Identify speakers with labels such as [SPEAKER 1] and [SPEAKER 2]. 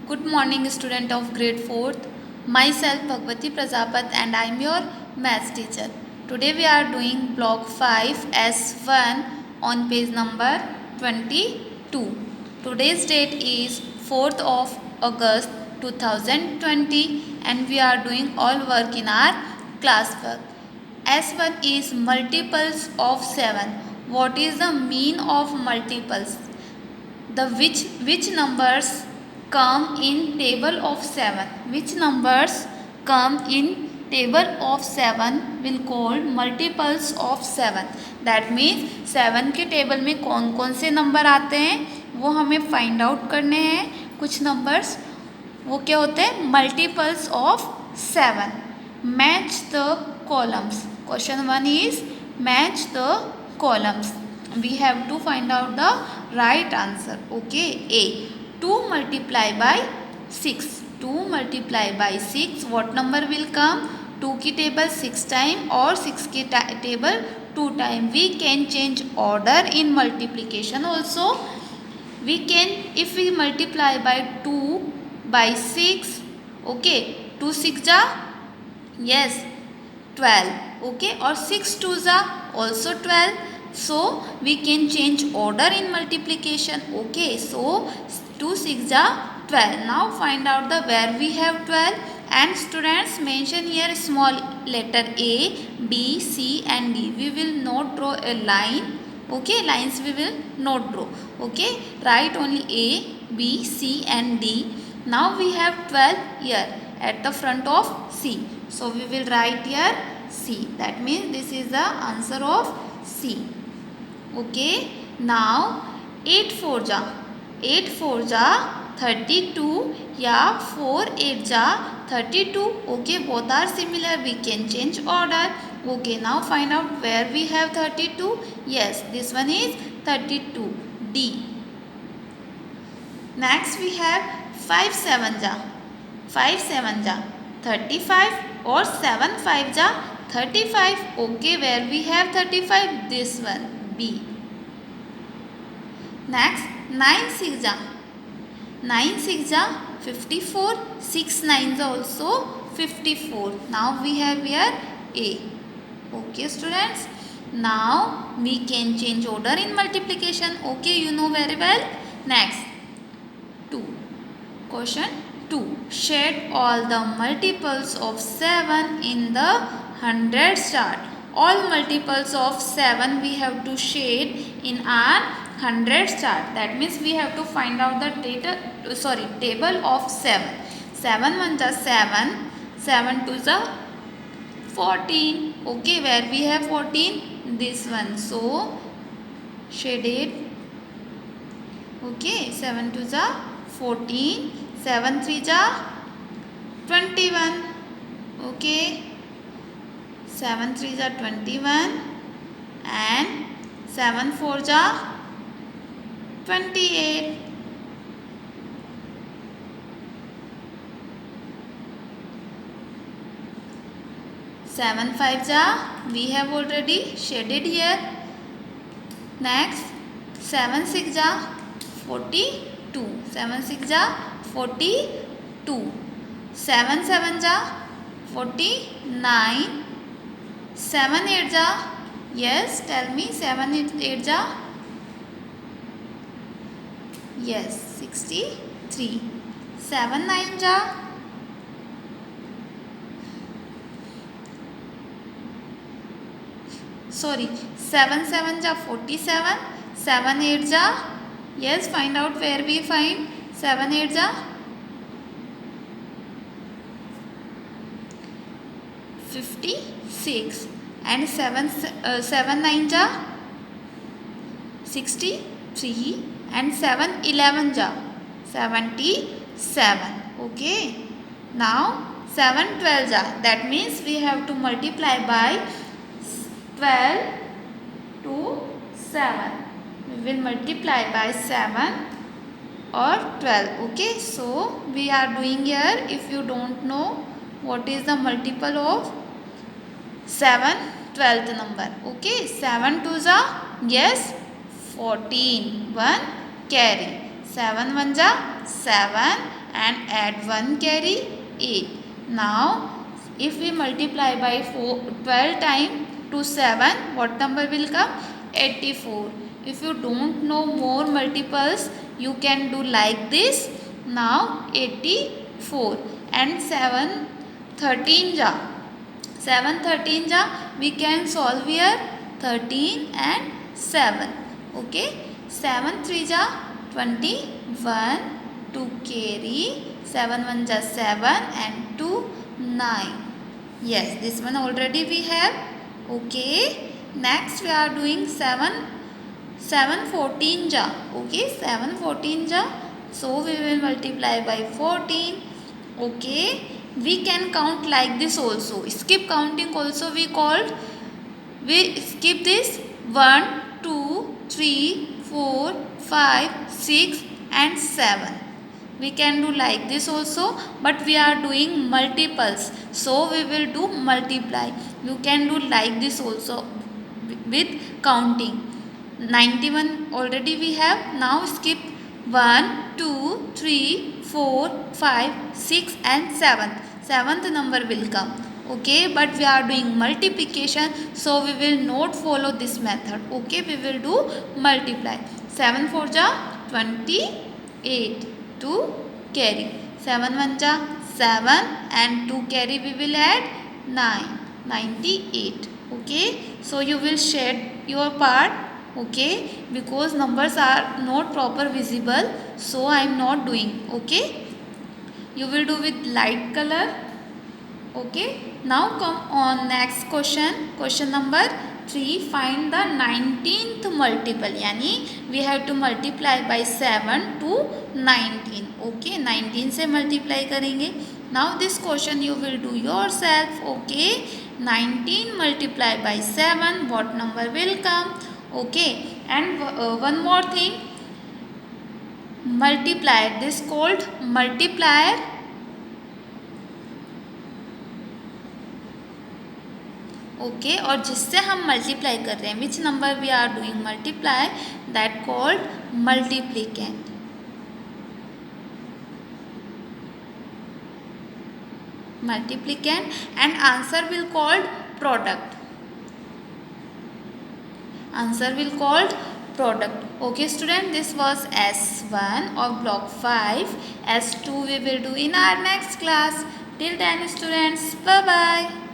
[SPEAKER 1] Good morning, student of grade 4th. Myself Bhagwati Prajapat and I am your maths teacher. Today we are doing block 5 S1 on page number 22. Today's date is 4th of August 2020 and we are doing all work in our classwork. S1 is multiples of 7. What is the mean of multiples? The which numbers come in table of 7? Which numbers come in table of 7 will called multiples of 7. That means 7 के table में कौन कौन से number आते हैं वो हमें find out करने हैं. कुछ नंबर्स वो क्या होते हैं? Multiples of 7. Match the columns. Question 1 is match the columns. We have to find out the right answer. Okay, A. 2 multiply by 6. 2 multiply by 6. What number will come? 2 की table 6 time और 6 की table 2 time. We can change order in multiplication also. We can, if we multiply by 2 by 6. Okay, 2 6 जा, yes, 12. Okay, or 6 2 जा also 12. So we can change order in multiplication. Okay, so 2 6 are 12. Now find out the where we have 12. And students, mention here small letter A, B, C and D. We will not draw a line. Okay, lines we will not draw. Okay, write only A, B, C and D. Now we have 12 here at the front of C. So we will write here C. That means this is the answer of C. Okay, now 8 4 जा, 8 4 जा 32 या 4 8 जा 32. Okay, both are similar. We can change order. Okay, now find out where we have 32. Yes, this one is 32. D. Next we have 5 7 जा, 5 7 जा 35 और 7 5 जा 35. Okay, where we have 35? This one, B. Next 9 6 जा, 9 6 जा 54, 6 9 also 54. Now we have here A. Okay students, now we can change order in multiplication. Okay, you know very well. Next 2. Question 2. Shed all the multiples of 7 in the hundreds chart. All multiples of 7 we have to shade in our hundreds chart. That means we have to find out the table of 7. 7 1 is 7, 7 2 is 14. Okay, where we have 14? This one. So shaded. Okay, 7 2 is 14, 7 3 is 21. Okay, 7 3 is 21 and 7 4 is 28. Seven five ja, we have already shaded here. Next 7 6 ja 42. 7 6 ja 42. 7 7 ja 49. 7 8 ja, yes, tell me, 7 8 ja, yes, 63. 7 9 ja, sorry, 7 7 ja 47. 7 8 ja, yes, find out where we find 7 8 ja 56 and 7 9 ja 63 and 7 11 ja 77. Okay, now 7 12 ja, that means we have to multiply by 12 to 7. We will multiply by 7 or 12. Okay, so we are doing here, if you don't know what is the multiple of 7, 12th number. Okay, 7 2 is yes 14, 1 carry. 7 1 is 7 and add 1 carry 8. Now if we multiply by 12 times to 7, what number will come? 84. If you don't know more multiples, you can do like this. Now 84 and 7 13 ja. 7 13 ja, we can solve here 13 and 7. Okay, 7 3 ja 21, 2 carry, 7 1 ja 7 and 2 9. Yes, this one already we have. Okay, next we are doing 7 14 ja. Okay, 7 14 ja, so we will multiply by 14. Okay, we can count like this also. Skip counting also we called. We skip this 1 2 3 4 5 6 and 7. We can do like this also, but we are doing multiples, so we will do multiply. You can do like this also with counting. 91 already we have. Now skip 1 2 3 4 5 6 and 7. Seventh number will come. Okay, but we are doing multiplication, so we will not follow this method. Okay, we will do multiply. 7 4 ja 28, 2 carry, 7 1 ja 7 and 2 carry we will add 9, 98. Okay, so you will shed your part. Okay, because numbers are not proper visible, so I am not doing. Okay, you will do with light color. Okay, now come on next question. Question number 3. Find the 19th multiple. Yani we have to multiply by 7 to 19. Okay, 19 से multiply करेंगे. Now this question you will do yourself. Okay, 19 multiplied by 7. What number will come? Okay, and one more thing. Multiplier. This called multiplier. Okay, और जिससे हम multiply कर रहे हैं, which number we are doing multiply, that called multiplicand. Multiplicand and answer will called product. Answer will called product. Okay student, this was S1 of block 5. S2 we will do in our next class. Till then students, bye bye.